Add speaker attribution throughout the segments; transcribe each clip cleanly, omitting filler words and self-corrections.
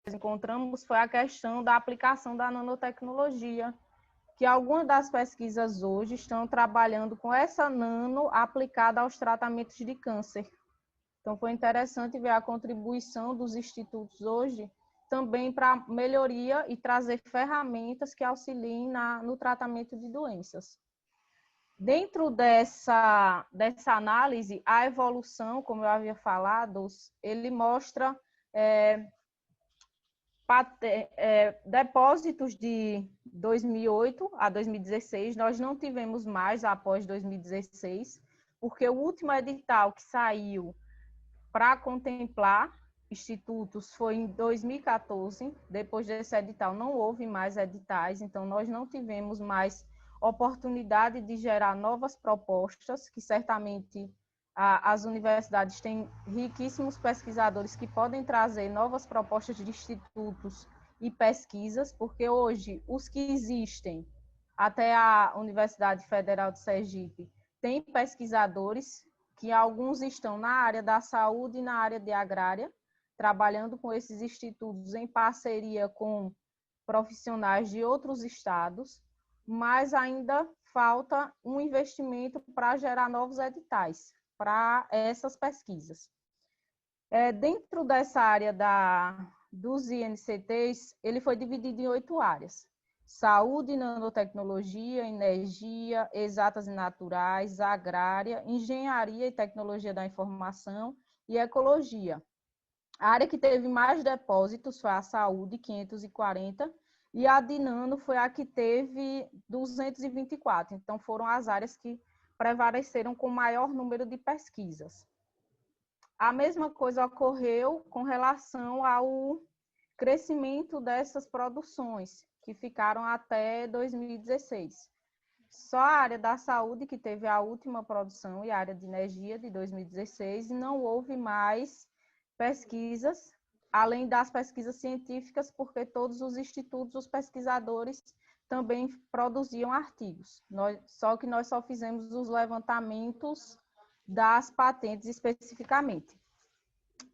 Speaker 1: encontramos foi a questão da aplicação da nanotecnologia, que algumas das pesquisas hoje estão trabalhando com essa nano aplicada aos tratamentos de câncer. Então, foi interessante ver a contribuição dos institutos hoje também para melhoria e trazer ferramentas que auxiliem no tratamento de doenças. Dentro dessa análise, a evolução, como eu havia falado, ele mostra depósitos de 2008 a 2016, nós não tivemos mais após 2016, porque o último edital que saiu para contemplar institutos foi em 2014, depois desse edital não houve mais editais, então nós não tivemos mais oportunidade de gerar novas propostas, que certamente as universidades têm riquíssimos pesquisadores que podem trazer novas propostas de institutos e pesquisas, porque hoje os que existem, até a Universidade Federal de Sergipe, tem pesquisadores que alguns estão na área da saúde e na área de agrária, trabalhando com esses institutos em parceria com profissionais de outros estados, mas ainda falta um investimento para gerar novos editais para essas pesquisas. Dentro dessa área dos INCTs, ele foi dividido em 8 áreas: saúde, nanotecnologia, energia, exatas e naturais, agrária, engenharia e tecnologia da informação e ecologia. A área que teve mais depósitos foi a saúde, 540, e a de nano foi a que teve 224. Então, foram as áreas que prevaleceram com maior número de pesquisas. A mesma coisa ocorreu com relação ao crescimento dessas produções, que ficaram até 2016. Só a área da saúde que teve a última produção e a área de energia de 2016, e não houve mais pesquisas, além das pesquisas científicas, porque todos os institutos, os pesquisadores também produziam artigos. Só que nós só fizemos os levantamentos das patentes especificamente.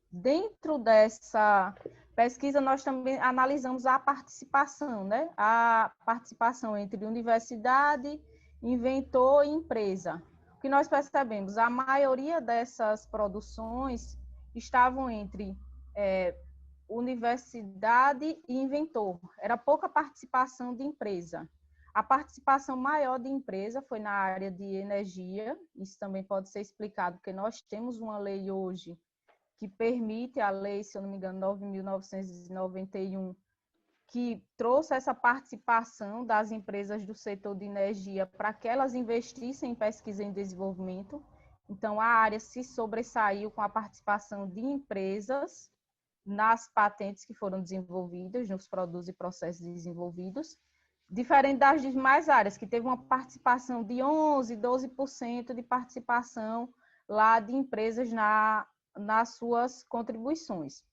Speaker 1: Dentro dessa pesquisa, nós também analisamos a participação, né? A participação entre universidade, inventor e empresa. O que nós percebemos? A maioria dessas produções estavam entre universidade e inventor. Era pouca participação de empresa. A participação maior de empresa foi na área de energia. Isso também pode ser explicado, porque nós temos uma lei hoje que permite, a lei, se eu não me engano, 9.991, que trouxe essa participação das empresas do setor de energia para que elas investissem em pesquisa e desenvolvimento. Então, a área se sobressaiu com a participação de empresas nas patentes que foram desenvolvidas, nos produtos e processos desenvolvidos, diferente das demais áreas, que teve uma participação de 11%, 12% de participação lá de empresas nas suas contribuições.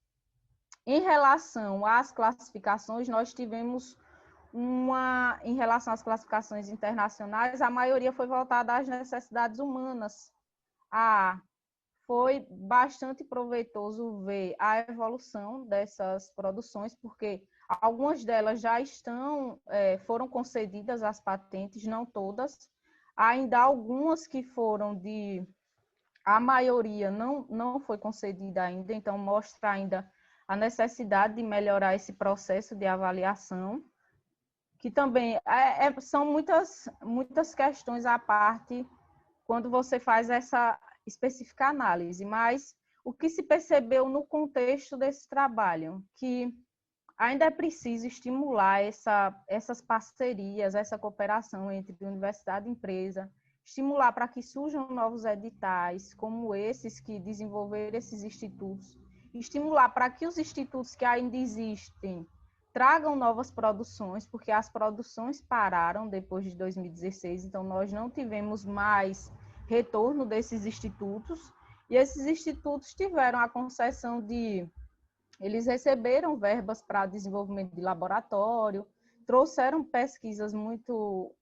Speaker 1: Em relação às classificações, nós tivemos em relação às classificações internacionais, a maioria foi voltada às necessidades humanas. Foi bastante proveitoso ver a evolução dessas produções, porque algumas delas já foram concedidas as patentes, não todas. Ainda algumas que foram a maioria não foi concedida ainda, então mostra ainda a necessidade de melhorar esse processo de avaliação, que também são muitas questões à parte quando você faz essa específica análise, mas o que se percebeu no contexto desse trabalho, que ainda é preciso estimular essas parcerias, essa cooperação entre universidade e empresa, estimular para que surjam novos editais, como esses que desenvolveram esses institutos, estimular para que os institutos que ainda existem tragam novas produções, porque as produções pararam depois de 2016, então nós não tivemos mais retorno desses institutos, e esses institutos tiveram a concessão eles receberam verbas para desenvolvimento de laboratório, trouxeram pesquisas muito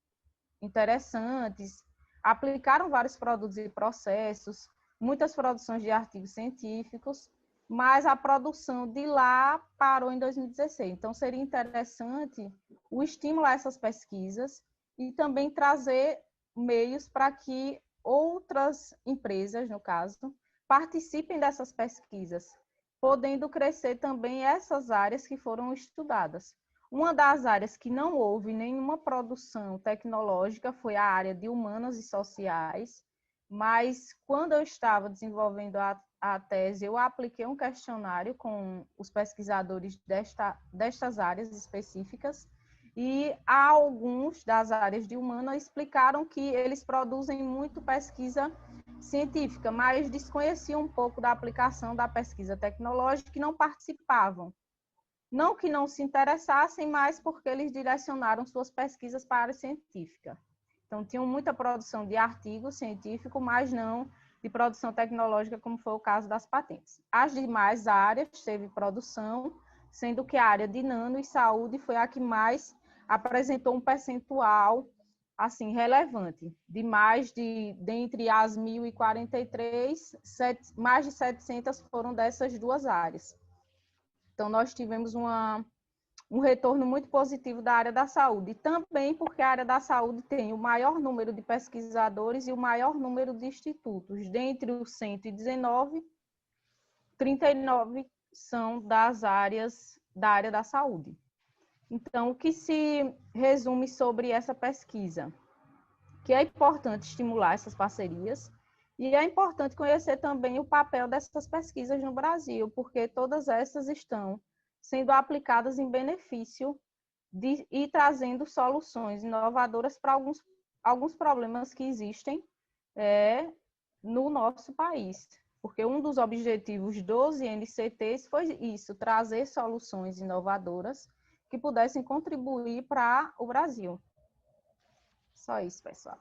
Speaker 1: interessantes, aplicaram vários produtos e processos, muitas produções de artigos científicos, mas a produção de lá parou em 2016. Então, seria interessante o estímulo a essas pesquisas e também trazer meios para que outras empresas, no caso, participem dessas pesquisas, podendo crescer também essas áreas que foram estudadas. Uma das áreas que não houve nenhuma produção tecnológica foi a área de humanas e sociais, mas quando eu estava desenvolvendo a tese, eu apliquei um questionário com os pesquisadores destas áreas específicas e alguns das áreas de humanas explicaram que eles produzem muito pesquisa científica, mas desconheciam um pouco da aplicação da pesquisa tecnológica e não participavam. Não que não se interessassem, mas porque eles direcionaram suas pesquisas para a área científica. Então, tinham muita produção de artigo científico, mas não de produção tecnológica, como foi o caso das patentes. As demais áreas teve produção, sendo que a área de nano e saúde foi a que mais apresentou um percentual assim relevante, dentre as 1.043, mais de 700 foram dessas duas áreas. Então, nós tivemos um retorno muito positivo da área da saúde, também porque a área da saúde tem o maior número de pesquisadores e o maior número de institutos. Dentre os 119, 39 são da área da saúde. Então, o que se resume sobre essa pesquisa? Que é importante estimular essas parcerias e é importante conhecer também o papel dessas pesquisas no Brasil, porque todas essas estão sendo aplicadas em benefício e trazendo soluções inovadoras para alguns problemas que existem no nosso país. Porque um dos objetivos dos INCTs foi isso, trazer soluções inovadoras que pudessem contribuir para o Brasil. Só isso, pessoal.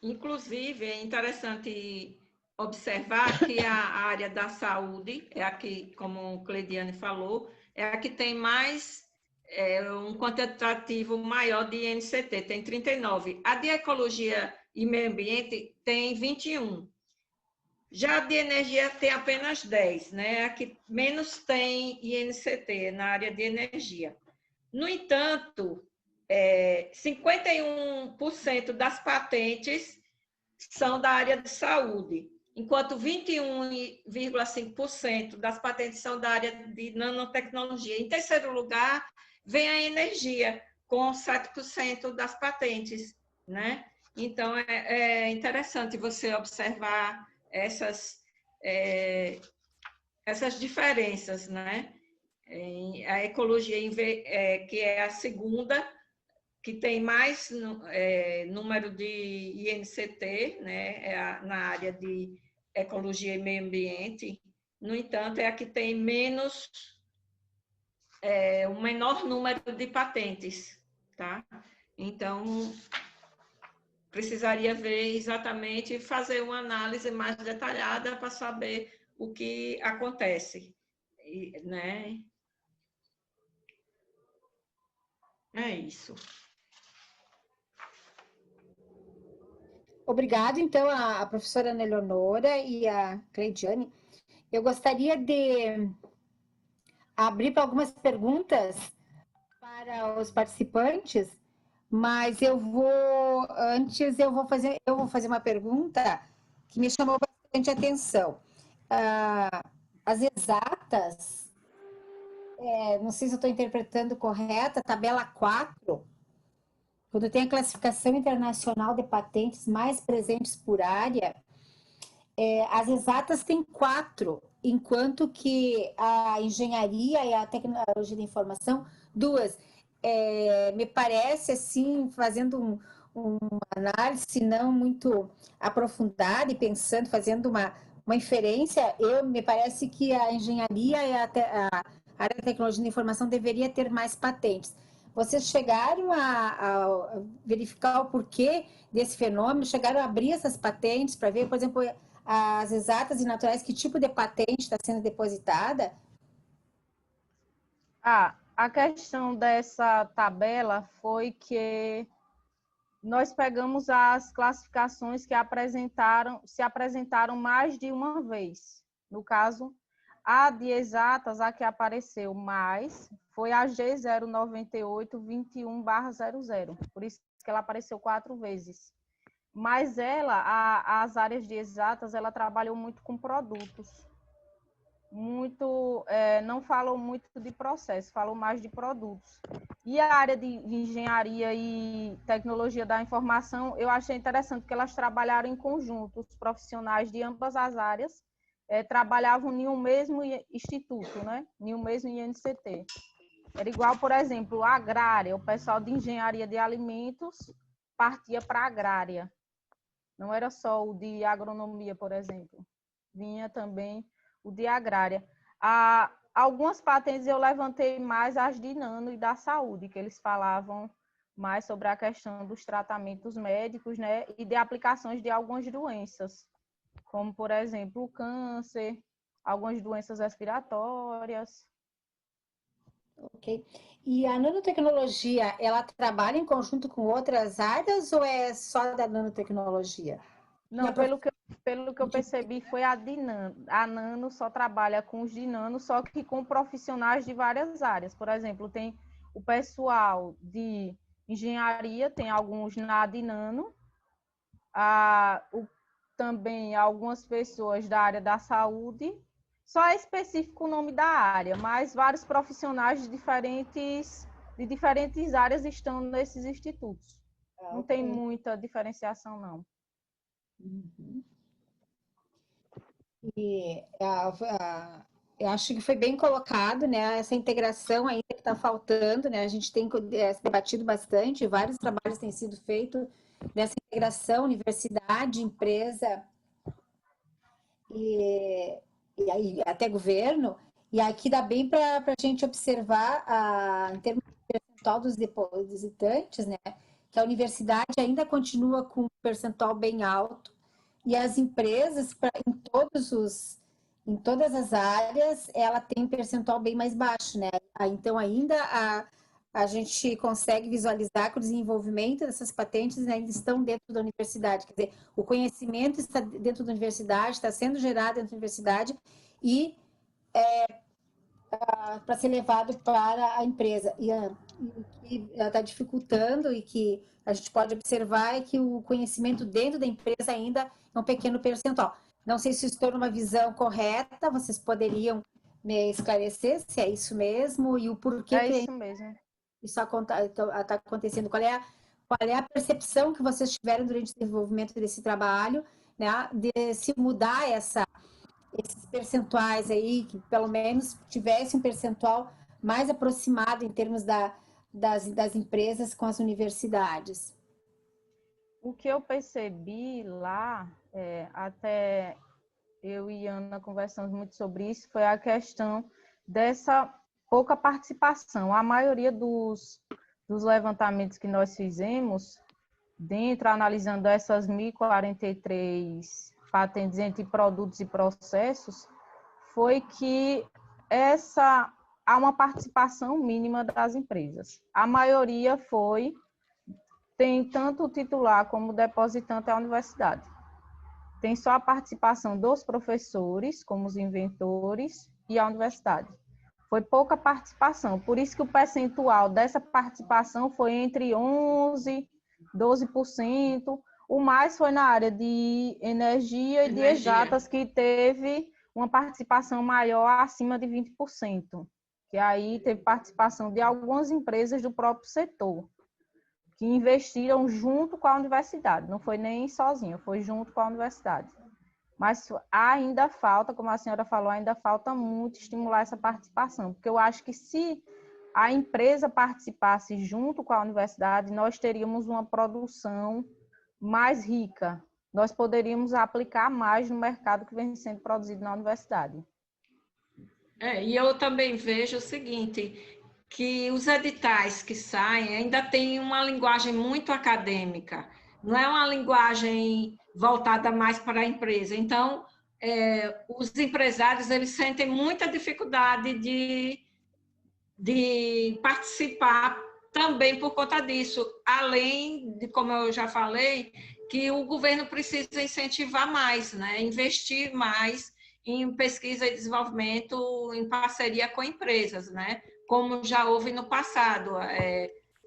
Speaker 2: Inclusive, é interessante observar que a área da saúde é a que, como o Cleidiane falou, é a que tem mais um quantitativo maior de INCT, tem 39. A de ecologia e meio ambiente tem 21. Já a de energia tem apenas 10, né? A que menos tem INCT na área de energia. No entanto, 51% das patentes são da área de saúde, enquanto 21,5% das patentes são da área de nanotecnologia. Em terceiro lugar, vem a energia, com 7% das patentes, né? Então, é interessante você observar essas diferenças, né? A ecologia, que é a segunda, que tem mais número de INCT, né, na área de ecologia e meio ambiente. No entanto, é a que tem o menor número de patentes, tá? Então, precisaria ver exatamente, fazer uma análise mais detalhada para saber o que acontece, né? É isso.
Speaker 3: Obrigado, então, a professora Ana Eleonora e a Cleidiane. Eu gostaria de abrir para algumas perguntas para os participantes, mas antes eu vou fazer uma pergunta que me chamou bastante atenção. As exatas, não sei se eu estou interpretando correta, a tabela 4, quando tem a classificação internacional de patentes mais presentes por área, as exatas têm 4, enquanto que a engenharia e a tecnologia da informação, 2. Me parece, assim, fazendo uma análise não muito aprofundada e pensando, fazendo uma inferência, me parece que a engenharia e a área da tecnologia da informação deveria ter mais patentes. Vocês chegaram a verificar o porquê desse fenômeno? Chegaram a abrir essas patentes para ver, por exemplo, as exatas e naturais, que tipo de patente está sendo depositada?
Speaker 1: A questão dessa tabela foi que nós pegamos as classificações que se apresentaram mais de uma vez. No caso, a de exatas, a que apareceu mais, foi a G09821/00. Por isso que ela apareceu 4 vezes. Mas as áreas de exatas, ela trabalhou muito com produtos. Não falou muito de processo, falou mais de produtos. E a área de engenharia e tecnologia da informação, eu achei interessante que elas trabalharam em conjunto, os profissionais de ambas as áreas trabalhavam em um mesmo instituto, né? Em um mesmo INCT. Era igual, por exemplo, a agrária, o pessoal de engenharia de alimentos partia para a agrária. Não era só o de agronomia, por exemplo. Vinha também o de agrária. Algumas patentes eu levantei mais as de nano e da saúde, que eles falavam mais sobre a questão dos tratamentos médicos, né, e de aplicações de algumas doenças, como, por exemplo, o câncer, algumas doenças respiratórias.
Speaker 3: Ok. E a nanotecnologia, ela trabalha em conjunto com outras áreas ou é só da nanotecnologia?
Speaker 1: Não, pelo que eu percebi, foi a de nano. A nano só trabalha com os de nano, só que com profissionais de várias áreas. Por exemplo, tem o pessoal de engenharia, tem alguns na de nano, também algumas pessoas da área da saúde. Só é específico o nome da área, mas vários profissionais de diferentes áreas estão nesses institutos. Não tem muita diferenciação, não.
Speaker 3: Uhum. E eu acho que foi bem colocado, né? Essa integração ainda que está faltando, né? A gente tem debatido bastante, vários trabalhos têm sido feitos dessa integração, universidade, empresa e aí até governo. E aqui dá bem para a gente observar, em termos de percentual dos depositantes, né? Que a universidade ainda continua com um percentual bem alto. E as empresas, em todas as áreas, ela tem um percentual bem mais baixo, né? Então, ainda a gente consegue visualizar que o desenvolvimento dessas patentes ainda estão dentro da universidade. Quer dizer, o conhecimento está dentro da universidade, está sendo gerado dentro da universidade e para ser levado para a empresa. E o que está dificultando e que a gente pode observar é que o conhecimento dentro da empresa ainda é um pequeno percentual. Não sei se estou numa visão correta, vocês poderiam me esclarecer se é isso mesmo e o porquê
Speaker 1: que isso mesmo.
Speaker 3: Isso está acontecendo. Qual é a percepção que vocês tiveram durante o desenvolvimento desse trabalho, né, de se mudar esses percentuais aí, que pelo menos tivesse um percentual mais aproximado em termos das empresas com as universidades?
Speaker 1: O que eu percebi lá, até eu e Ana conversamos muito sobre isso, foi a questão dessa pouca participação. A maioria dos levantamentos que nós fizemos, analisando essas 1.043 patentes entre produtos e processos, foi que há uma participação mínima das empresas. A maioria tem tanto o titular como o depositante a universidade. Tem só a participação dos professores, como os inventores, e a universidade. Foi pouca participação, por isso que o percentual dessa participação foi entre 11% 12%, o mais foi na área de energia e de exatas, que teve uma participação maior, acima de 20%, que aí teve participação de algumas empresas do próprio setor, que investiram junto com a universidade, não foi nem sozinho, foi junto com a universidade. Mas ainda falta, como a senhora falou, ainda falta muito estimular essa participação, porque eu acho que se a empresa participasse junto com a universidade, nós teríamos uma produção mais rica. Nós poderíamos aplicar mais no mercado que vem sendo produzido na universidade.
Speaker 2: E eu também vejo o seguinte, que os editais que saem ainda têm uma linguagem muito acadêmica, não é uma linguagem voltada mais para a empresa. Então, os empresários eles sentem muita dificuldade de participar também por conta disso, além de, como eu já falei, que o governo precisa incentivar mais, né? Investir mais em pesquisa e desenvolvimento em parceria com empresas, né? Como já houve no passado,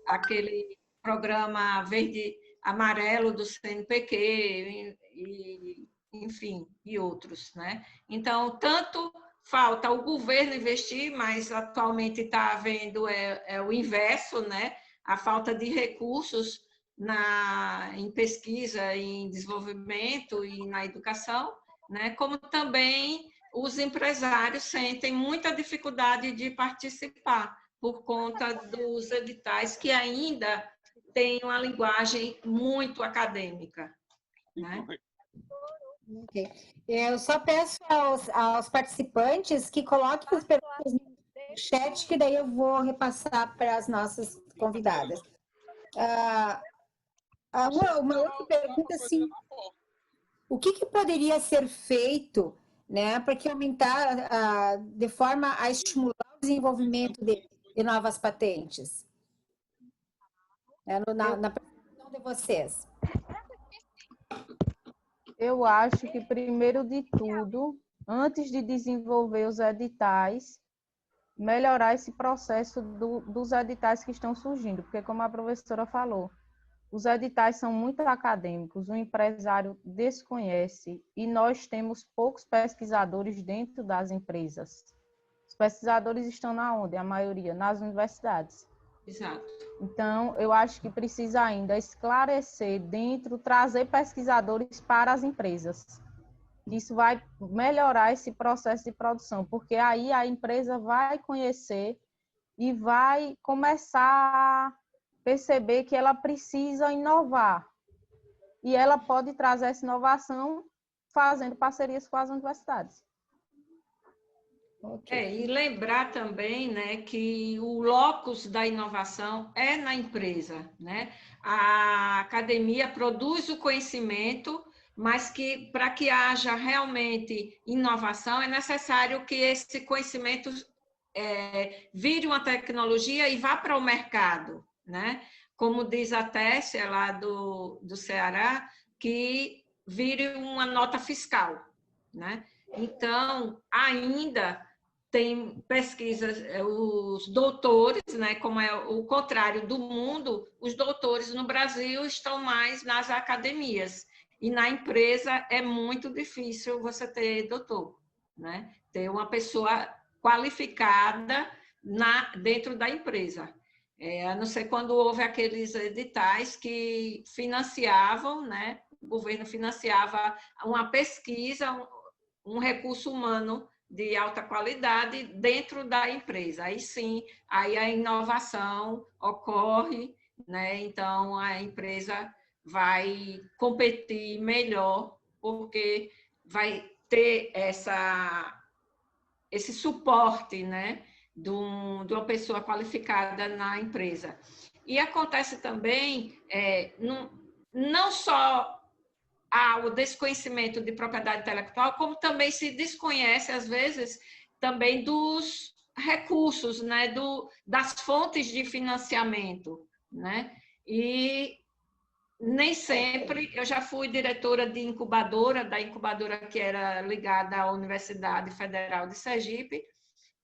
Speaker 2: aquele programa verde amarelo do CNPq, enfim, e outros, né? Então, tanto falta o governo investir, mas atualmente está havendo o inverso, né? A falta de recursos em pesquisa, em desenvolvimento e na educação, né? Como também os empresários sentem muita dificuldade de participar por conta dos editais que ainda têm uma linguagem muito acadêmica, né?
Speaker 3: Ok. Eu só peço aos participantes que coloquem as perguntas no chat, que daí eu vou repassar para as nossas convidadas. Uma outra pergunta, assim, o que poderia ser feito, né, para que aumentar, de forma a estimular o desenvolvimento de novas patentes? Na percepção de vocês.
Speaker 1: Eu acho que, primeiro de tudo, antes de desenvolver os editais, melhorar esse processo dos editais que estão surgindo, porque, como a professora falou, os editais são muito acadêmicos, o empresário desconhece e nós temos poucos pesquisadores dentro das empresas. Os pesquisadores estão na onde? A maioria, nas universidades.
Speaker 2: Exato.
Speaker 1: Então, eu acho que precisa ainda esclarecer dentro, trazer pesquisadores para as empresas. Isso vai melhorar esse processo de produção, porque aí a empresa vai conhecer e vai começar a perceber que ela precisa inovar. E ela pode trazer essa inovação fazendo parcerias com as universidades.
Speaker 2: E lembrar também, né, que o locus da inovação é na empresa, né? A academia produz o conhecimento, mas que para que haja realmente inovação é necessário que esse conhecimento vire uma tecnologia e vá para o mercado, né? Como diz a Tessia lá do Ceará, que vire uma nota fiscal, né? Então, ainda tem pesquisas, os doutores, né, como é o contrário do mundo, os doutores no Brasil estão mais nas academias. E na empresa é muito difícil você ter doutor, né? Ter uma pessoa qualificada dentro da empresa. A não ser quando houve aqueles editais que financiavam, né? O governo financiava uma pesquisa, um recurso humano de alta qualidade dentro da empresa. Aí sim, aí a inovação ocorre, né? Então a empresa vai competir melhor, porque vai ter esse suporte, né? De uma pessoa qualificada na empresa. E acontece também, não só o desconhecimento de propriedade intelectual, como também se desconhece, às vezes, também dos recursos, né, das fontes de financiamento, né? E nem sempre, eu já fui diretora de incubadora, da incubadora que era ligada à Universidade Federal de Sergipe,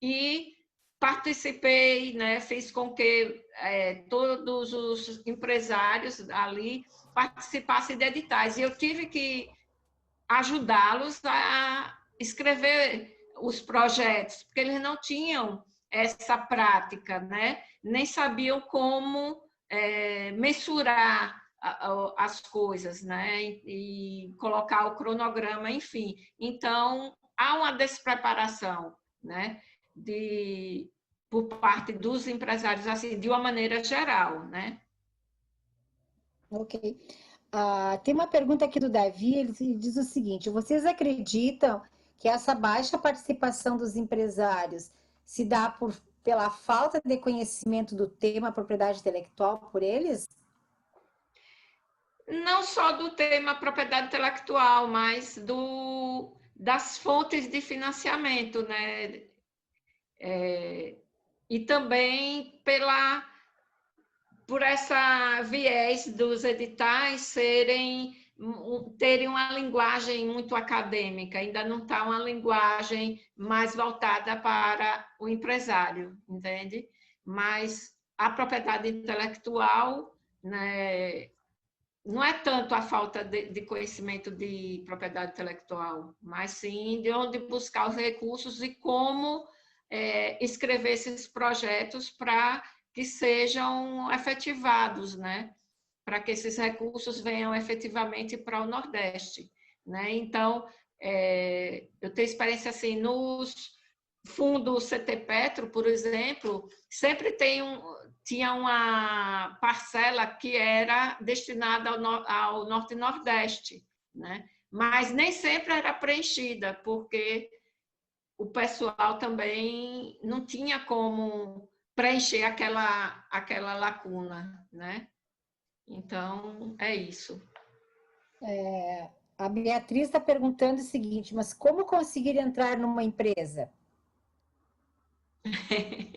Speaker 2: e participei, né, fiz com que todos os empresários ali participassem de editais. E eu tive que ajudá-los a escrever os projetos, porque eles não tinham essa prática, né? Nem sabiam como mensurar as coisas, né? E colocar o cronograma, enfim. Então, há uma despreparação, né? Por parte dos empresários, assim, de uma maneira geral, né?
Speaker 3: Ok. Tem uma pergunta aqui do Davi, ele diz o seguinte: vocês acreditam que essa baixa participação dos empresários se dá pela falta de conhecimento do tema propriedade intelectual por eles?
Speaker 2: Não só do tema propriedade intelectual, mas das fontes de financiamento, né? E também por essa viés dos editais terem uma linguagem muito acadêmica, ainda não está uma linguagem mais voltada para o empresário, entende? Mas a propriedade intelectual, né, não é tanto a falta de conhecimento de propriedade intelectual, mas sim de onde buscar os recursos e como escrever esses projetos para que sejam efetivados, né? Para que esses recursos venham efetivamente para o Nordeste, né? Então, eu tenho experiência assim nos fundos CT Petro, por exemplo, sempre tinha uma parcela que era destinada ao Norte e Nordeste, né? Mas nem sempre era preenchida, porque o pessoal também não tinha como preencher aquela lacuna, né? Então, é isso.
Speaker 3: A Beatriz está perguntando o seguinte, mas como conseguir entrar numa empresa?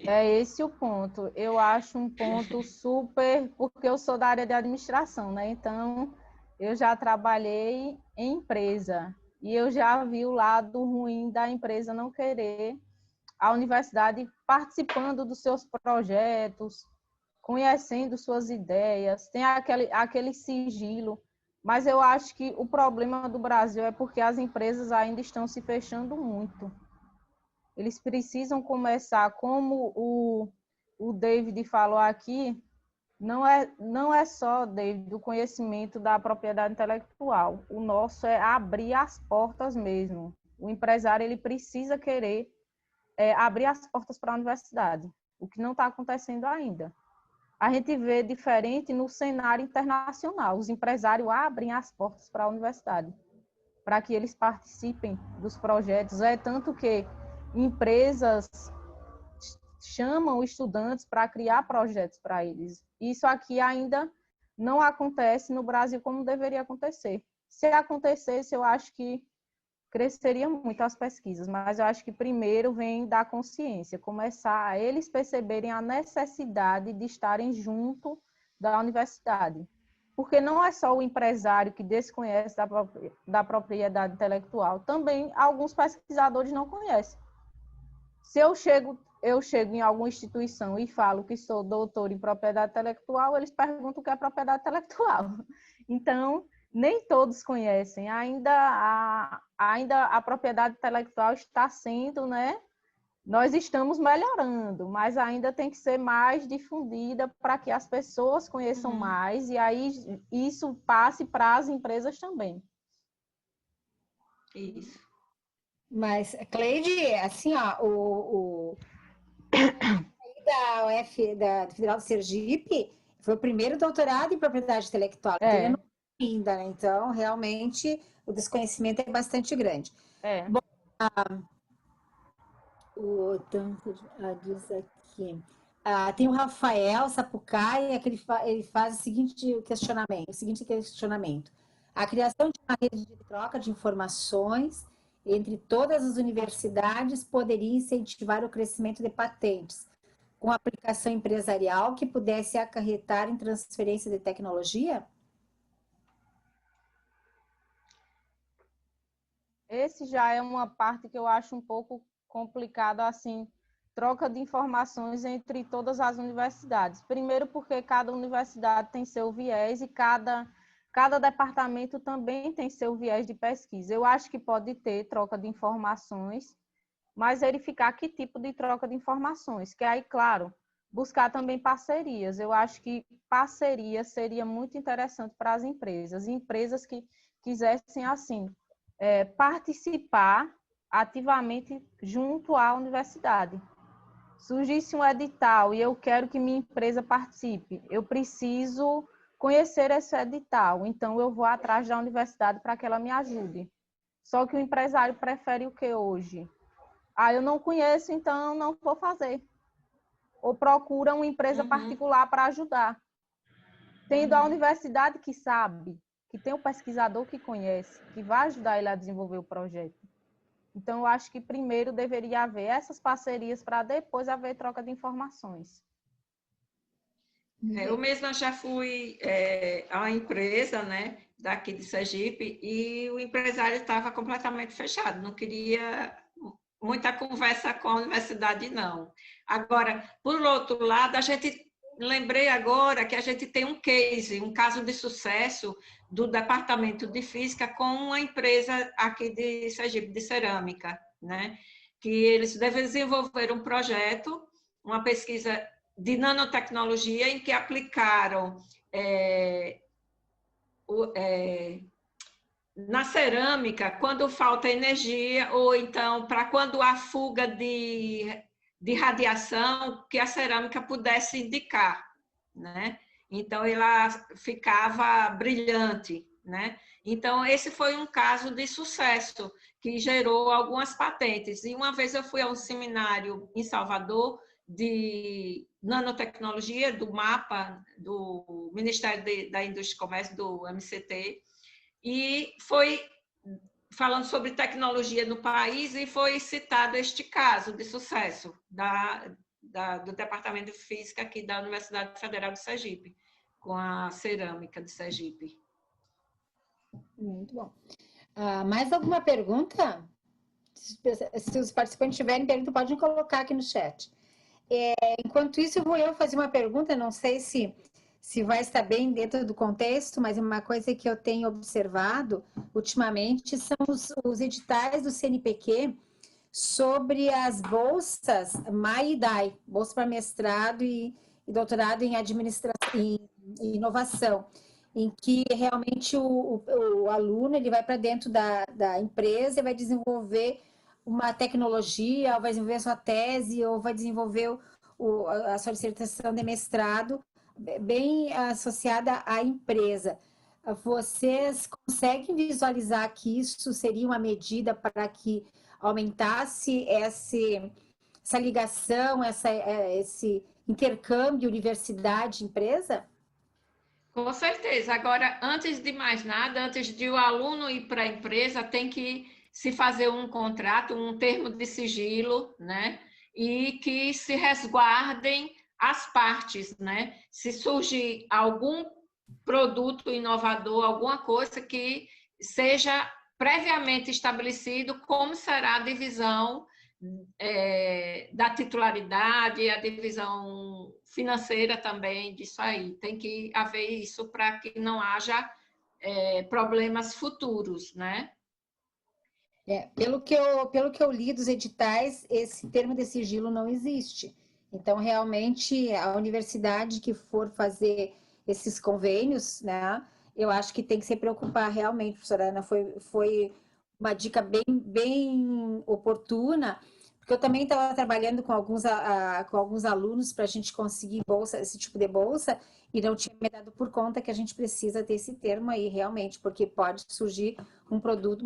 Speaker 1: É esse o ponto. Eu acho um ponto super, porque eu sou da área de administração, né? Então, eu já trabalhei em empresa e eu já vi o lado ruim da empresa não querer a universidade participando dos seus projetos, conhecendo suas ideias, tem aquele sigilo. Mas eu acho que o problema do Brasil é porque as empresas ainda estão se fechando muito. Eles precisam começar, como o David falou aqui, não é só, David, o conhecimento da propriedade intelectual. O nosso é abrir as portas mesmo. O empresário ele precisa querer abrir as portas para a universidade, o que não está acontecendo ainda. A gente vê diferente no cenário internacional. Os empresários abrem as portas para a universidade, para que eles participem dos projetos. É tanto que empresas chamam estudantes para criar projetos para eles. Isso aqui ainda não acontece no Brasil como deveria acontecer. Se acontecesse, eu acho que cresceria muito as pesquisas, mas eu acho que primeiro vem da consciência, começar a eles perceberem a necessidade de estarem junto da universidade. Porque não é só o empresário que desconhece da propriedade intelectual, também alguns pesquisadores não conhecem. Se eu chego em alguma instituição e falo que sou doutor em propriedade intelectual, eles perguntam o que é propriedade intelectual. Então, nem todos conhecem. Ainda a propriedade intelectual está sendo, né? Nós estamos melhorando, mas ainda tem que ser mais difundida para que as pessoas conheçam mais e aí isso passe para as empresas também.
Speaker 2: Isso.
Speaker 3: Mas, Cleide, assim, ó, da Federal do Sergipe foi o primeiro doutorado em propriedade intelectual. Então, ainda, né? Então, realmente, o desconhecimento é bastante grande. Bom, diz aqui. Tem o Rafael Sapucaia, que ele faz o seguinte questionamento. A criação de uma rede de troca de informações entre todas as universidades poderia incentivar o crescimento de patentes, com aplicação empresarial que pudesse acarretar em transferência de tecnologia?
Speaker 1: Esse já é uma parte que eu acho um pouco complicado, assim, troca de informações entre todas as universidades. Primeiro porque cada universidade tem seu viés e cada departamento também tem seu viés de pesquisa. Eu acho que pode ter troca de informações, mas verificar que tipo de troca de informações, que aí, claro, buscar também parcerias. Eu acho que parceria seria muito interessante para as empresas que quisessem, assim, participar ativamente junto à universidade. Surgisse um edital e eu quero que minha empresa participe, eu preciso conhecer esse edital, então eu vou atrás da universidade para que ela me ajude. Só que o empresário prefere o que hoje? Eu não conheço, então não vou fazer. Ou procura uma empresa particular para ajudar. Tendo a universidade que sabe, que tem o pesquisador que conhece, que vai ajudar ele a desenvolver o projeto. Então, eu acho que primeiro deveria haver essas parcerias para depois haver troca de informações.
Speaker 2: Eu mesma já fui a uma empresa, né, daqui de Sergipe, e o empresário estava completamente fechado, não queria muita conversa com a universidade, não. Agora, por outro lado, lembrei agora que a gente tem um case, um caso de sucesso do Departamento de Física com uma empresa aqui de Sergipe, de cerâmica, né? Que eles desenvolveram um projeto, uma pesquisa de nanotecnologia em que aplicaram na cerâmica, quando falta energia, ou então para quando há fuga de radiação, que a cerâmica pudesse indicar, né? Então, ela ficava brilhante, né? Então, esse foi um caso de sucesso, que gerou algumas patentes. E uma vez eu fui a um seminário em Salvador de nanotecnologia, do MAPA, do Ministério da Indústria e Comércio, do MCT, e foi falando sobre tecnologia no país e foi citado este caso de sucesso do Departamento de Física aqui da Universidade Federal de Sergipe, com a cerâmica de Sergipe.
Speaker 3: Muito bom. Mais alguma pergunta? Se os participantes tiverem pergunta, podem colocar aqui no chat. Enquanto isso, eu vou fazer uma pergunta, não sei se vai estar bem dentro do contexto, mas uma coisa que eu tenho observado ultimamente são os editais do CNPq sobre as bolsas MAI e DAI, bolsa para mestrado e doutorado em administração e inovação, em que realmente o aluno ele vai para dentro da empresa e vai desenvolver uma tecnologia, ou vai desenvolver a sua tese, ou vai desenvolver a sua dissertação de mestrado bem associada à empresa. Vocês conseguem visualizar que isso seria uma medida para que aumentasse essa ligação, esse intercâmbio universidade-empresa?
Speaker 2: Com certeza. Agora, antes de mais nada, antes de o aluno ir para a empresa, tem que se fazer um contrato, um termo de sigilo, né? E que se resguardem as partes, né? Se surgir algum produto inovador, alguma coisa que seja previamente estabelecido como será a divisão da titularidade, a divisão financeira também disso aí. Tem que haver isso para que não haja problemas futuros, né?
Speaker 3: Pelo que eu li dos editais, esse termo de sigilo não existe. Então, realmente, a universidade que for fazer esses convênios, né, eu acho que tem que se preocupar realmente, professora Ana, foi uma dica bem oportuna, porque eu também estava trabalhando com alguns alunos para a gente conseguir bolsa, esse tipo de bolsa, e não tinha me dado por conta que a gente precisa ter esse termo aí, realmente, porque pode surgir um produto,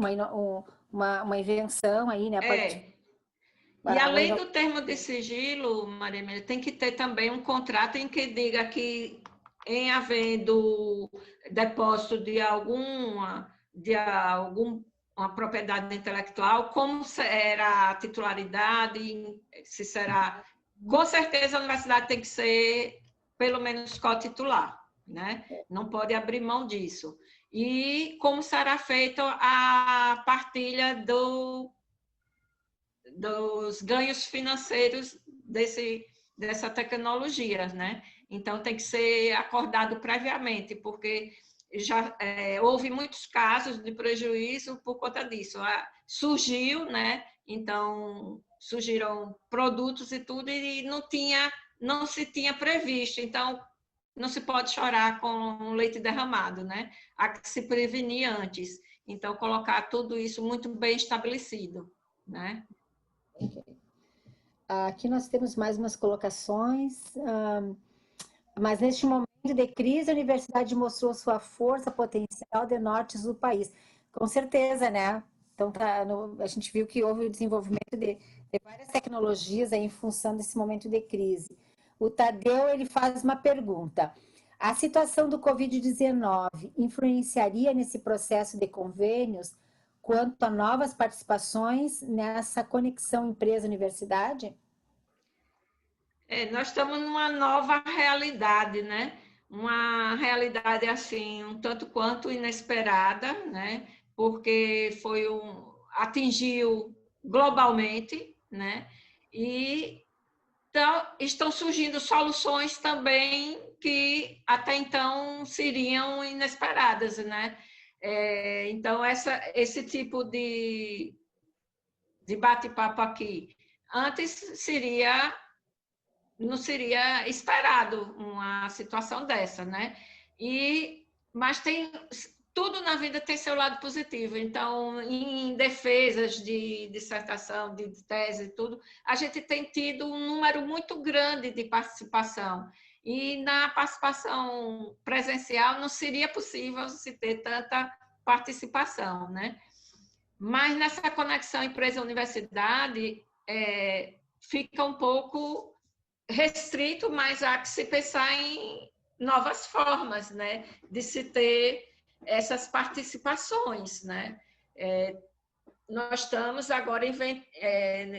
Speaker 3: uma invenção aí, né?
Speaker 2: E além do termo de sigilo, Maria Emília, tem que ter também um contrato em que diga que, em havendo depósito de alguma propriedade intelectual, como será a titularidade, se será... Com certeza a universidade tem que ser, pelo menos, co-titular, né? Não pode abrir mão disso. E como será feita a partilha dos ganhos financeiros dessa tecnologia, né? Então, tem que ser acordado previamente, porque já houve muitos casos de prejuízo por conta disso. Surgiu, né? Então, surgiram produtos e tudo, e não se tinha previsto. Então, não se pode chorar com leite derramado, né? Há que se prevenir antes. Então, colocar tudo isso muito bem estabelecido, né?
Speaker 3: Aqui nós temos mais umas colocações, mas neste momento de crise, a universidade mostrou sua força potencial de nortes do país. Com certeza, né? Então, a gente viu que houve o desenvolvimento de várias tecnologias aí em função desse momento de crise. O Tadeu, ele faz uma pergunta. A situação do Covid-19 influenciaria nesse processo de convênios quanto a novas participações nessa conexão empresa-universidade?
Speaker 2: Nós estamos numa nova realidade, né? Uma realidade assim, um tanto quanto inesperada, né? Porque atingiu globalmente, né? E então, estão surgindo soluções também que até então seriam inesperadas, né? Então, esse tipo de bate-papo aqui, antes não seria esperado uma situação dessa, né? Mas tudo na vida tem seu lado positivo. Então, em defesas de dissertação, de tese e tudo, a gente tem tido um número muito grande de participação. E na participação presencial não seria possível se ter tanta participação, né? Mas nessa conexão empresa-universidade, fica um pouco restrito, mas há que se pensar em novas formas, né, de se ter essas participações, né? Nós estamos agora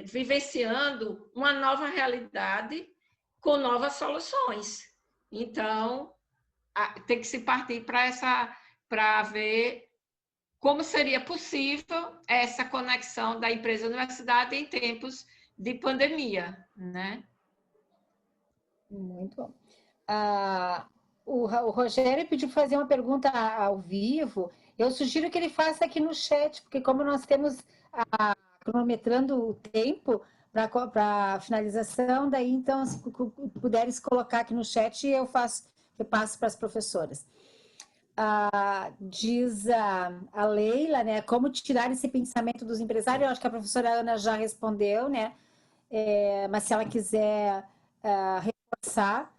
Speaker 2: vivenciando uma nova realidade com novas soluções. Então, tem que se partir para ver como seria possível essa conexão da empresa-universidade em tempos de pandemia, né?
Speaker 3: Muito bom. O Rogério pediu fazer uma pergunta ao vivo. Eu sugiro que ele faça aqui no chat, porque como nós temos cronometrando o tempo para a finalização, daí então, se puderes colocar aqui no chat, eu passo para as professoras. Diz a Leila, né, como tirar esse pensamento dos empresários. Eu acho que a professora Ana já respondeu, né? Mas se ela quiser reforçar,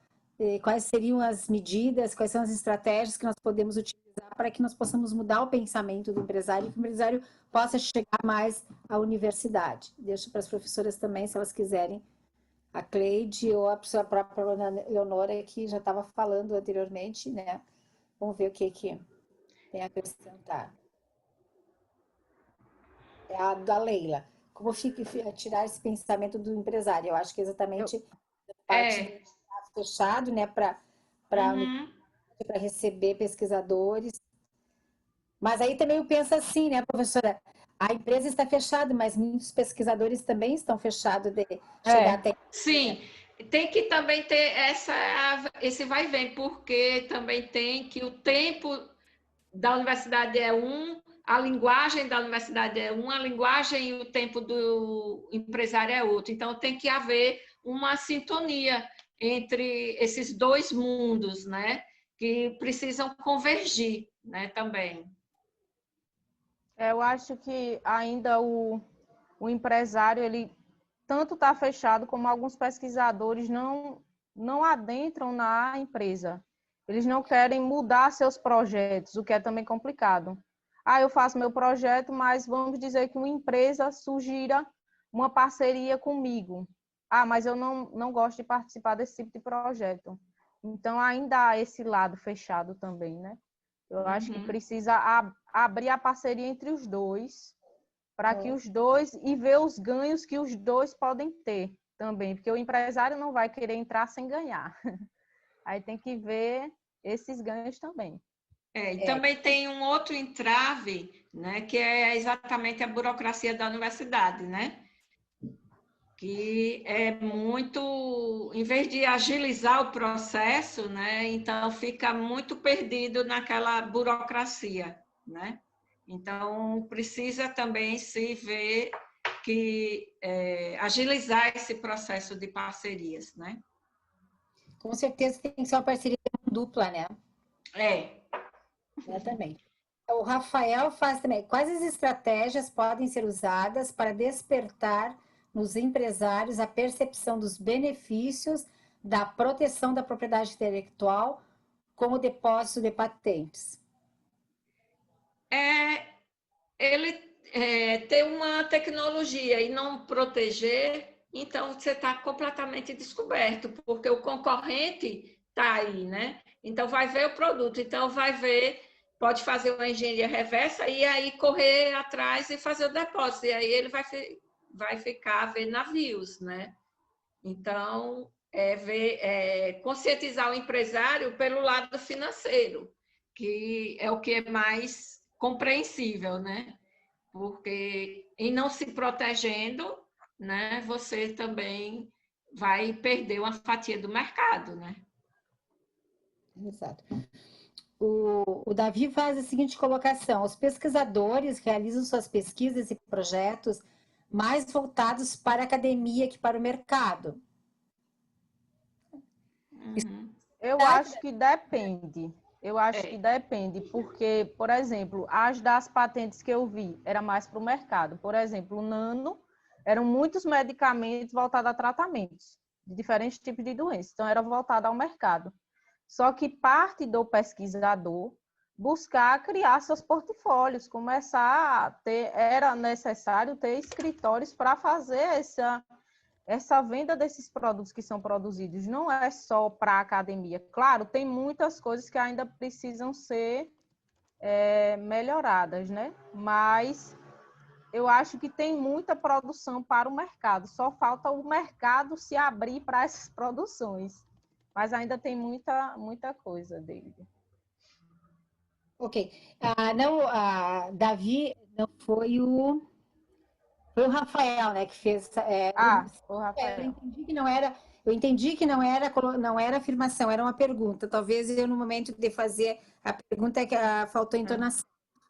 Speaker 3: quais seriam as medidas, quais são as estratégias que nós podemos utilizar para que nós possamos mudar o pensamento do empresário e que o empresário possa chegar mais à universidade. Deixo para as professoras também, se elas quiserem, a Cleide ou a própria Leonora, que já estava falando anteriormente, né? Vamos ver o que tem a acrescentar. É a da Leila. Como tirar esse pensamento do empresário? Eu acho que exatamente a parte do fechado, né, para receber pesquisadores. Mas aí também eu penso assim, né, professora? A empresa está fechada, mas muitos pesquisadores também estão fechados de chegar até...
Speaker 2: Sim, tem que também ter esse vai e vem, porque também tem que o tempo da universidade a linguagem da universidade a linguagem e o tempo do empresário é outro. Então, tem que haver uma sintonia entre esses dois mundos, né? Que precisam convergir, né, também.
Speaker 1: Eu acho que ainda o empresário, ele tanto está fechado como alguns pesquisadores não adentram na empresa. Eles não querem mudar seus projetos, o que é também complicado. Eu faço meu projeto, mas vamos dizer que uma empresa sugira uma parceria comigo. Mas eu não gosto de participar desse tipo de projeto. Então, ainda há esse lado fechado também, né? Eu acho que precisa abrir a parceria entre os dois, para que os dois, e ver os ganhos que os dois podem ter também, porque o empresário não vai querer entrar sem ganhar. Aí tem que ver esses ganhos também.
Speaker 2: E também tem um outro entrave, né, que é exatamente a burocracia da universidade, né? Que é muito, em vez de agilizar o processo, né, então fica muito perdido naquela burocracia, né? Então, precisa também se ver que agilizar esse processo de parcerias, né?
Speaker 3: Com certeza tem que ser uma parceria dupla, né? Exatamente. O Rafael faz também. Quais as estratégias podem ser usadas para despertar nos empresários a percepção dos benefícios da proteção da propriedade intelectual com o depósito de patentes?
Speaker 2: Ele ter uma tecnologia e não proteger, então você está completamente descoberto, porque o concorrente está aí, né? Então vai ver o produto, então vai ver, pode fazer uma engenharia reversa e aí correr atrás e fazer o depósito, e aí ele vai ficar a ver navios, né? Então, conscientizar o empresário pelo lado financeiro, que é o que é mais compreensível, né? Porque em não se protegendo, né, você também vai perder uma fatia do mercado, né?
Speaker 3: Exato. O Davi faz a seguinte colocação: os pesquisadores realizam suas pesquisas e projetos mais voltados para a academia que para o mercado.
Speaker 2: Uhum.
Speaker 1: Eu acho que depende. Eu acho que depende, porque, por exemplo, as das patentes que eu vi era mais para o mercado. Por exemplo, o nano eram muitos medicamentos voltados a tratamentos de diferentes tipos de doenças. Então, era voltado ao mercado. Só que parte do pesquisador buscar criar seus portfólios, começar a ter, era necessário ter escritórios para fazer essa venda desses produtos que são produzidos. Não é só para a academia. Claro, tem muitas coisas que ainda precisam ser melhoradas, né? Mas eu acho que tem muita produção para o mercado. Só falta o mercado se abrir para essas produções. Mas ainda tem muita coisa dele.
Speaker 3: Ok. Não, Davi, não foi o Rafael, né, que fez.
Speaker 1: O Rafael.
Speaker 3: Eu entendi que não era afirmação, era uma pergunta. Talvez eu, no momento de fazer a pergunta, que faltou entonação.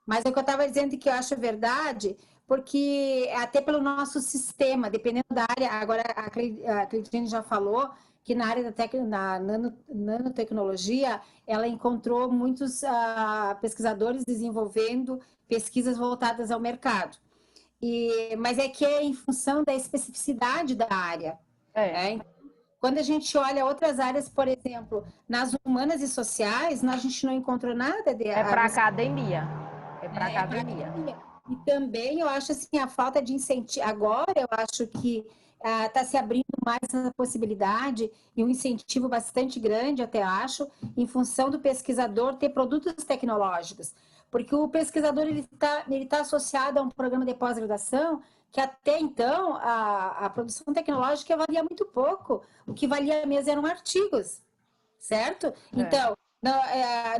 Speaker 3: Mas é o que eu estava dizendo que eu acho verdade, porque até pelo nosso sistema, dependendo da área, agora a Cleitinho já falou que na área da nanotecnologia, ela encontrou muitos pesquisadores desenvolvendo pesquisas voltadas ao mercado. Mas é que é em função da especificidade da área. Quando a gente olha outras áreas, por exemplo, nas humanas e sociais, a gente não encontrou nada de...
Speaker 1: É para academia. É para academia.
Speaker 3: E também eu acho assim, a falta de incentivo. Agora eu acho que está se abrindo mais essa possibilidade e um incentivo bastante grande, até acho, em função do pesquisador ter produtos tecnológicos. Porque o pesquisador ele tá associado a um programa de pós-graduação que até então a produção tecnológica valia muito pouco. O que valia mesmo eram artigos, certo? Então,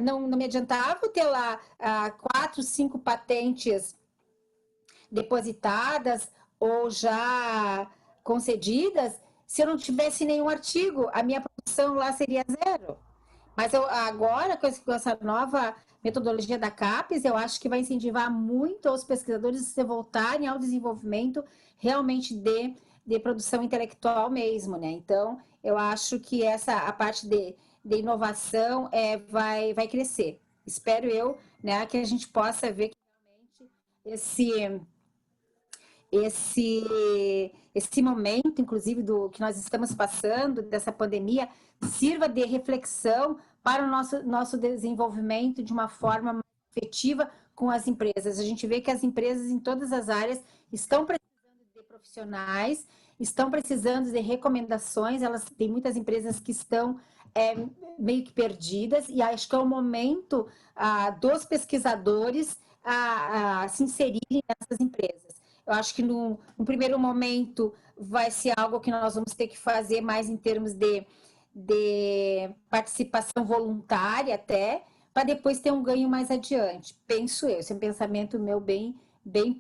Speaker 3: não me adiantava ter lá 4, 5 patentes depositadas ou já concedidas se eu não tivesse nenhum artigo. A minha produção lá seria zero. Mas agora, com essa nova metodologia da CAPES, eu acho que vai incentivar muito os pesquisadores a se voltarem ao desenvolvimento realmente de produção intelectual mesmo, né? Então, eu acho que a parte de inovação vai crescer. Espero eu, né, que a gente possa ver que realmente esse momento, inclusive, do que nós estamos passando, dessa pandemia, sirva de reflexão para o nosso desenvolvimento de uma forma mais efetiva com as empresas. A gente vê que as empresas em todas as áreas estão precisando de profissionais, estão precisando de recomendações, tem muitas empresas que estão meio que perdidas, e acho que é o momento dos pesquisadores se inserirem nessas empresas. Eu acho que no primeiro momento vai ser algo que nós vamos ter que fazer mais em termos de participação voluntária até, para depois ter um ganho mais adiante. Penso eu, esse é um pensamento meu bem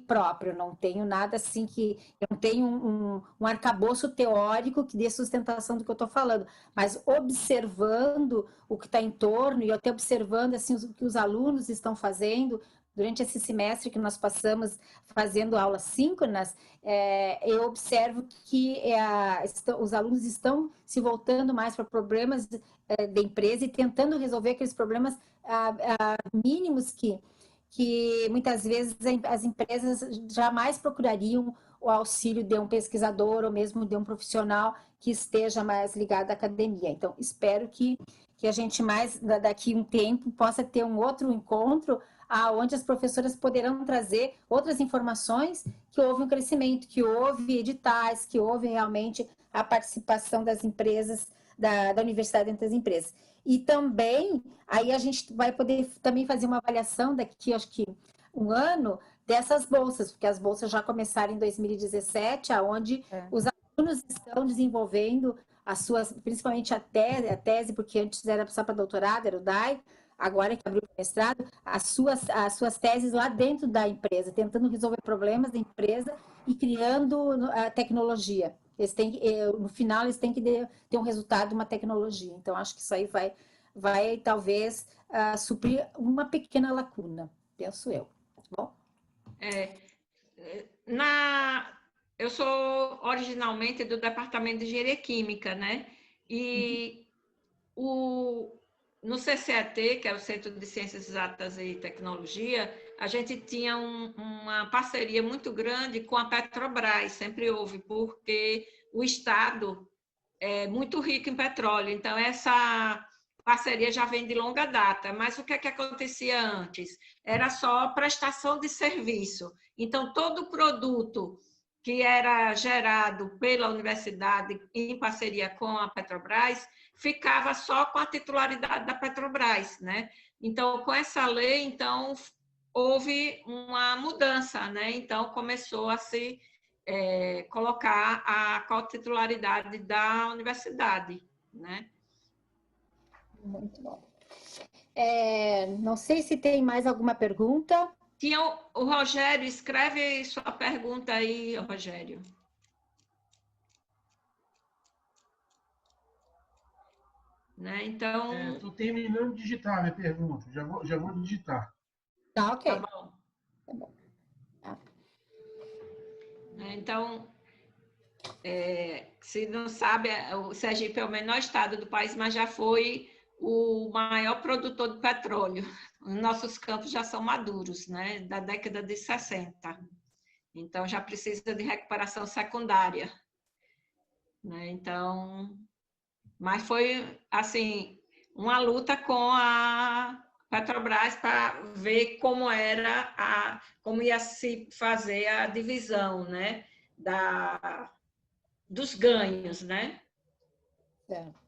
Speaker 3: próprio, não tenho nada assim eu não tenho um arcabouço teórico que dê sustentação do que eu estou falando, mas observando o que está em torno e até observando assim, o que os alunos estão fazendo, durante esse semestre que nós passamos fazendo aulas síncronas, eu observo que os alunos estão se voltando mais para problemas de empresa e tentando resolver aqueles problemas mínimos que muitas vezes as empresas jamais procurariam o auxílio de um pesquisador ou mesmo de um profissional que esteja mais ligado à academia. Então, espero que a gente daqui a um tempo possa ter um outro encontro onde as professoras poderão trazer outras informações, que houve um crescimento, que houve editais, que houve realmente a participação das empresas, da universidade dentro das empresas. E também, aí a gente vai poder também fazer uma avaliação daqui, acho que um ano, dessas bolsas, porque as bolsas já começaram em 2017, onde os alunos estão desenvolvendo principalmente a tese, porque antes era só para doutorado, era o DAI, agora que abriu para mestrado, as suas teses lá dentro da empresa, tentando resolver problemas da empresa e criando a tecnologia. No final, eles têm que ter um resultado, uma tecnologia. Então, acho que isso aí vai talvez, suprir uma pequena lacuna, penso eu. Bom?
Speaker 2: Eu sou originalmente do Departamento de Engenharia Química, né? E no CCET, que é o Centro de Ciências Exatas e Tecnologia, a gente tinha uma parceria muito grande com a Petrobras, sempre houve, porque o Estado é muito rico em petróleo, então essa parceria já vem de longa data. Mas o que é que acontecia antes? Era só prestação de serviço. Então, todo produto que era gerado pela universidade em parceria com a Petrobras ficava só com a titularidade da Petrobras, né? Então, com essa lei, então, houve uma mudança, né? Então, começou a se colocar a cotitularidade da universidade, né?
Speaker 3: Muito bom. Não sei se tem mais alguma pergunta.
Speaker 2: Tinha o Rogério, escreve sua pergunta aí, Rogério. Né? Então...
Speaker 4: Estou terminando de digitar minha pergunta, já vou digitar.
Speaker 3: Tá, ok.
Speaker 2: Tá bom.
Speaker 3: Tá bom. Tá.
Speaker 2: Então, se não sabe, o Sergipe é o menor estado do país, mas já foi o maior produtor de petróleo. Os nossos campos já são maduros, né? Da década de 60. Então, já precisa de recuperação secundária. Né? Então, mas foi, assim, uma luta com a Petrobras para ver como ia se fazer a divisão, né? Dos ganhos, né?
Speaker 3: Certo.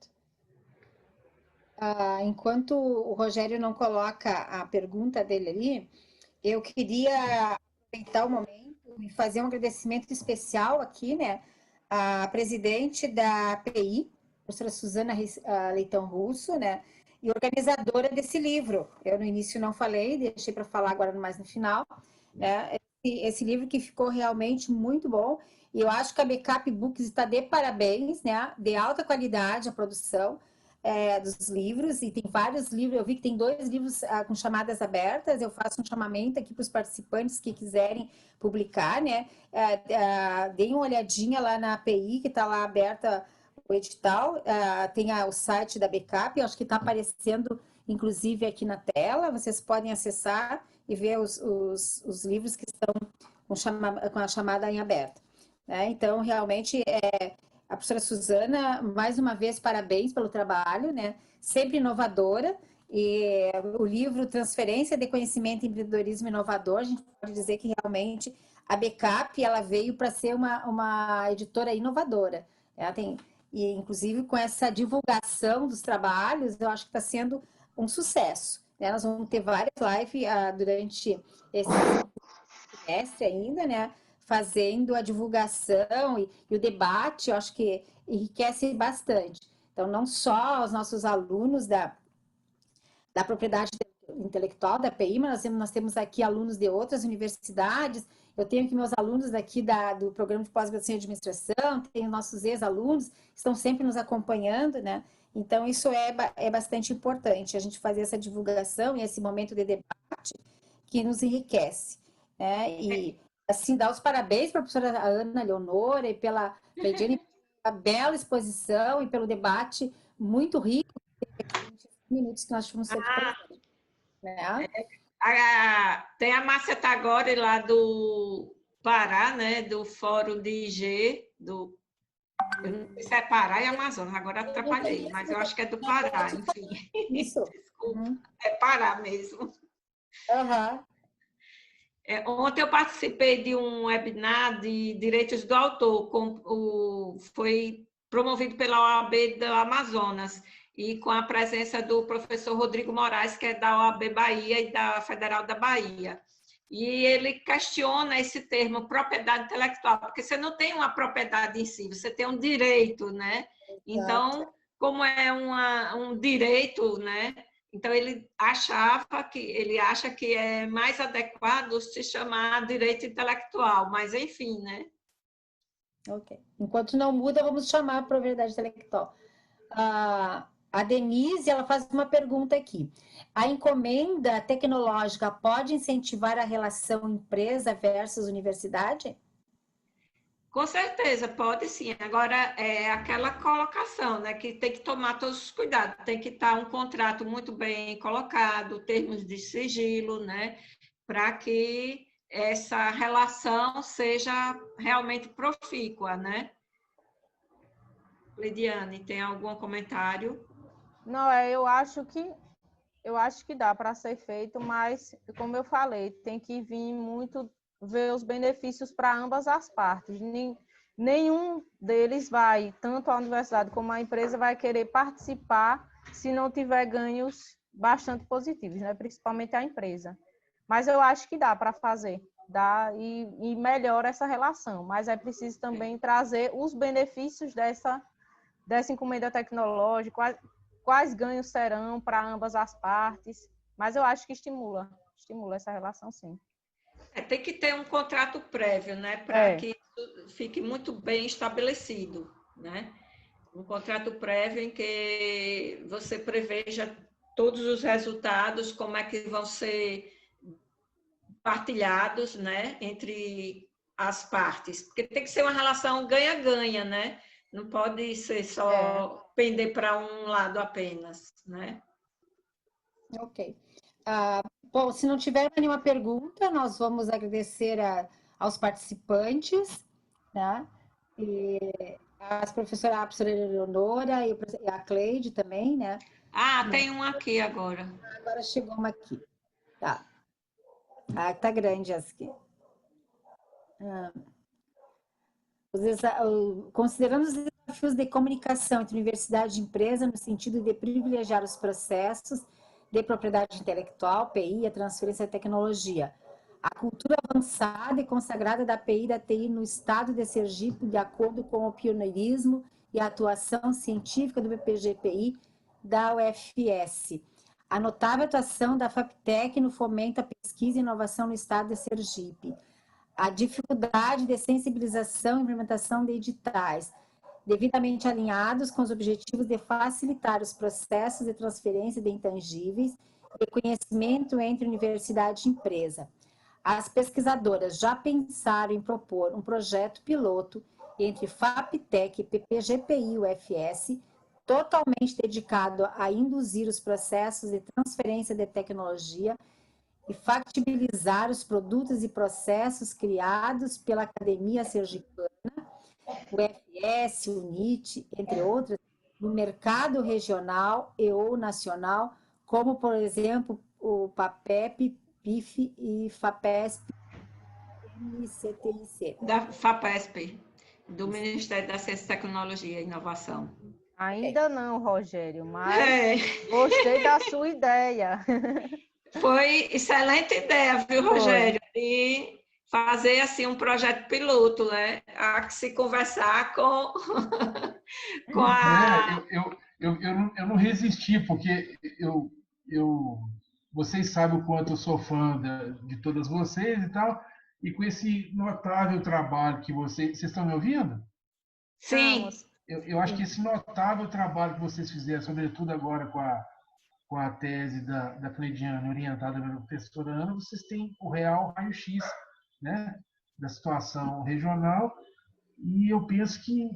Speaker 3: Enquanto o Rogério não coloca a pergunta dele ali, eu queria aproveitar o momento e fazer um agradecimento especial aqui, né, à presidente da API, a professora Suzana Leitão Russo, né, e organizadora desse livro. Eu no início não falei, deixei para falar agora mais no final, né, esse livro que ficou realmente muito bom, e eu acho que a Backup Books está de parabéns, né, de alta qualidade a produção, dos livros, e tem vários livros, eu vi que tem 2 livros com chamadas abertas, eu faço um chamamento aqui para os participantes que quiserem publicar, né, deem uma olhadinha lá na API, que está lá aberta o edital, tem o site da Backup, eu acho que está aparecendo, inclusive, aqui na tela, vocês podem acessar e ver os livros que estão com a chamada em aberto, né? Então, realmente, a professora Suzana, mais uma vez, parabéns pelo trabalho, né? Sempre inovadora. E o livro Transferência de Conhecimento e Empreendedorismo Inovador, a gente pode dizer que realmente a Backup ela veio para ser uma editora inovadora. Ela tem, e inclusive com essa divulgação dos trabalhos, eu acho que está sendo um sucesso. Né? Nós vamos ter várias lives durante esse semestre ainda, né? Fazendo a divulgação e o debate, eu acho que enriquece bastante. Então, não só os nossos alunos da propriedade intelectual da PI, mas nós temos aqui alunos de outras universidades, eu tenho aqui meus alunos daqui do programa de pós-graduação em administração, tenho nossos ex-alunos, que estão sempre nos acompanhando, né? Então, isso é bastante importante, a gente fazer essa divulgação e esse momento de debate que nos enriquece, né? E assim, dar os parabéns para a professora Ana Leonora e pela bela exposição e pelo debate muito rico, minutos que nós tivemos sempre presentes. Né?
Speaker 2: Tem a Márcia Tagore lá do Pará, né? Do Fórum de IG, eu não sei se é Pará e Amazonas, agora atrapalhei, mas eu acho que é do Pará, enfim.
Speaker 3: Isso.
Speaker 2: Desculpa, é Pará mesmo.
Speaker 3: Uhum.
Speaker 2: Ontem eu participei de um webinar de direitos do autor, foi promovido pela OAB do Amazonas, e com a presença do professor Rodrigo Moraes, que é da OAB Bahia e da Federal da Bahia. e ele questiona esse termo propriedade intelectual, porque você não tem uma propriedade em si, você tem um direito, né? Então, como é um direito, né? Então ele acha que é mais adequado se chamar direito intelectual, mas enfim, né?
Speaker 3: Ok. Enquanto não muda, vamos chamar propriedade intelectual. A Denise, ela faz uma pergunta aqui. A encomenda tecnológica pode incentivar a relação empresa versus universidade?
Speaker 2: Com certeza, pode sim. Agora, é aquela colocação, né, que tem que tomar todos os cuidados. Tem que estar um contrato muito bem colocado, termos de sigilo, né, para que essa relação seja realmente profícua, né? Lidiane, tem algum comentário?
Speaker 1: Não, eu acho que dá para ser feito, mas como eu falei, tem que vir muito ver os benefícios para ambas as partes. Nenhum deles vai, tanto a universidade como a empresa, vai querer participar se não tiver ganhos bastante positivos, né? Principalmente a empresa. Mas eu acho que dá para fazer, dá e melhora essa relação. Mas é preciso também trazer os benefícios dessa encomenda tecnológica, quais ganhos serão para ambas as partes, mas eu acho que estimula essa relação, sim.
Speaker 2: Tem que ter um contrato prévio, né, para que isso fique muito bem estabelecido, né? Um contrato prévio em que você preveja todos os resultados, como é que vão ser partilhados, né, entre as partes, porque tem que ser uma relação ganha-ganha, né? Não pode ser só pender para um lado apenas, né?
Speaker 3: Ok. Bom, se não tiver nenhuma pergunta, nós vamos agradecer aos participantes, né? E a professora Eleonora e a Cleide também, né?
Speaker 2: Tem um aqui agora.
Speaker 3: Agora chegou uma aqui. Tá. Tá grande essa aqui. Considerando os desafios de comunicação entre universidade e empresa no sentido de privilegiar os processos de propriedade intelectual, PI, e a transferência de tecnologia. A cultura avançada e consagrada da PI e da TI no estado de Sergipe, de acordo com o pioneirismo e a atuação científica do BPGPI da UFS. A notável atuação da FAPTEC no fomento à pesquisa e inovação no estado de Sergipe. A dificuldade de sensibilização e implementação de editais, devidamente alinhados com os objetivos de facilitar os processos de transferência de intangíveis e conhecimento entre universidade e empresa. As pesquisadoras já pensaram em propor um projeto piloto entre FAPTEC, PPGPI e UFS, totalmente dedicado a induzir os processos de transferência de tecnologia e factibilizar os produtos e processos criados pela Academia Sergipana, o UFS, o NIT, entre outras, no mercado regional e ou nacional, como, por exemplo, o PAPEP, PIF e FAPESP, MCTIC.
Speaker 2: Da FAPESP, do Ministério da Ciência, Tecnologia e Inovação.
Speaker 1: Ainda não, Rogério, mas gostei da sua ideia.
Speaker 2: Foi excelente ideia, viu, Rogério? E fazer assim um projeto piloto, né? A se conversar com, com a.
Speaker 4: Eu não resisti, porque vocês sabem o quanto eu sou fã de todas vocês e tal, e com esse notável trabalho que vocês estão me ouvindo?
Speaker 2: Sim.
Speaker 4: Eu acho que esse notável trabalho que vocês fizeram, sobretudo agora com a tese da Cleidiane, orientada pela professora Ana, vocês têm o real raio-x, né, da situação regional, e eu penso que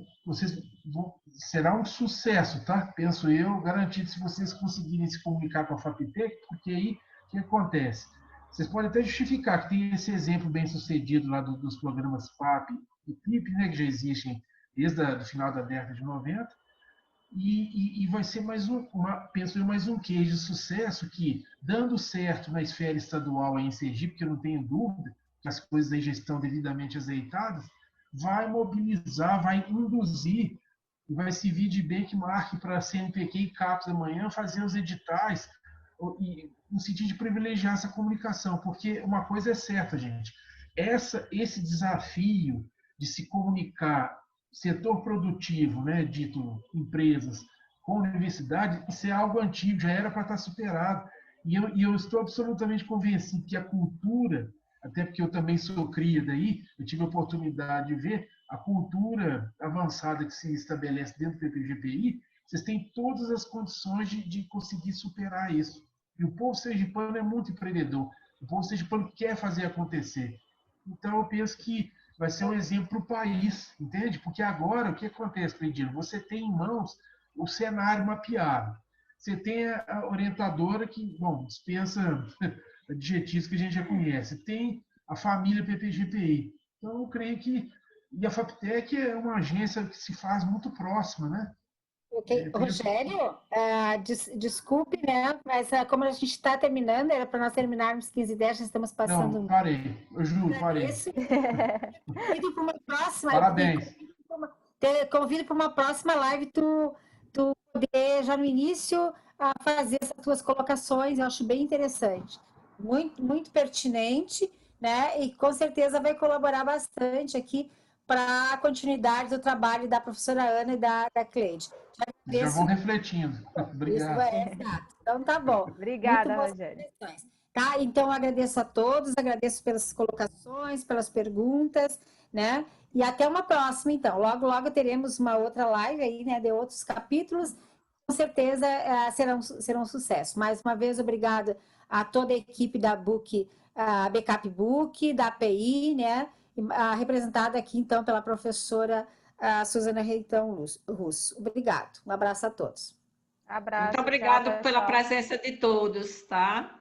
Speaker 4: será um sucesso, tá? Penso eu, garantido, se vocês conseguirem se comunicar com a FAPTEC, porque aí o que acontece? Vocês podem até justificar que tem esse exemplo bem sucedido lá dos programas FAP e PIP, né, que já existem desde o final da década de 90, e vai ser penso eu, mais um case de sucesso que, dando certo na esfera estadual aí em Sergipe, porque eu não tenho dúvida que as coisas aí já estão devidamente azeitadas, vai mobilizar, vai induzir e vai servir de benchmark para a CNPq e CAPES amanhã fazer os editais no sentido de privilegiar essa comunicação, porque uma coisa é certa, gente, esse desafio de se comunicar setor produtivo, né, dito empresas, com universidade, isso é algo antigo, já era para estar superado. E eu estou absolutamente convencido que a cultura, até porque eu também sou cria daí, eu tive a oportunidade de ver a cultura avançada que se estabelece dentro do PPGPI, vocês têm todas as condições de conseguir superar isso. E o povo sergipano é muito empreendedor. O povo sergipano quer fazer acontecer. Então, eu penso que vai ser um exemplo para o país, entende? Porque agora, o que acontece, Cleidino? Você tem em mãos o cenário mapeado. Você tem a orientadora que, bom, dispensa adjetivos que a gente já conhece. Tem a família PPGPI. Então, eu creio que... E a FAPTEC é uma agência que se faz muito próxima, né?
Speaker 3: Ok, Rogério, desculpe, né? Mas como a gente está terminando, era para nós terminarmos 15h10, já estamos passando.
Speaker 4: Não, parei. Eu juro, parei.
Speaker 3: Convido para uma próxima.
Speaker 4: Parabéns.
Speaker 3: Convido para uma próxima live, tu poder, já no início, fazer essas tuas colocações, eu acho bem interessante. Muito, muito pertinente, né? E com certeza vai colaborar bastante aqui para a continuidade do trabalho da professora Ana e da Cleide.
Speaker 4: Já vão refletindo. Obrigado.
Speaker 3: Exato. Então, tá bom.
Speaker 1: Obrigada, Rogério.
Speaker 3: Tá? Então, agradeço a todos, agradeço pelas colocações, pelas perguntas, né? E até uma próxima, então. Logo, logo teremos uma outra live aí, né? De outros capítulos. Com certeza serão um sucesso. Mais uma vez, obrigada a toda a equipe da Book, Backup Book, da API, né? Representada aqui, então, pela professora Suzana Reitão Russo. Obrigado. Um abraço a todos.
Speaker 2: Muito obrigada pela presença de todos, tá?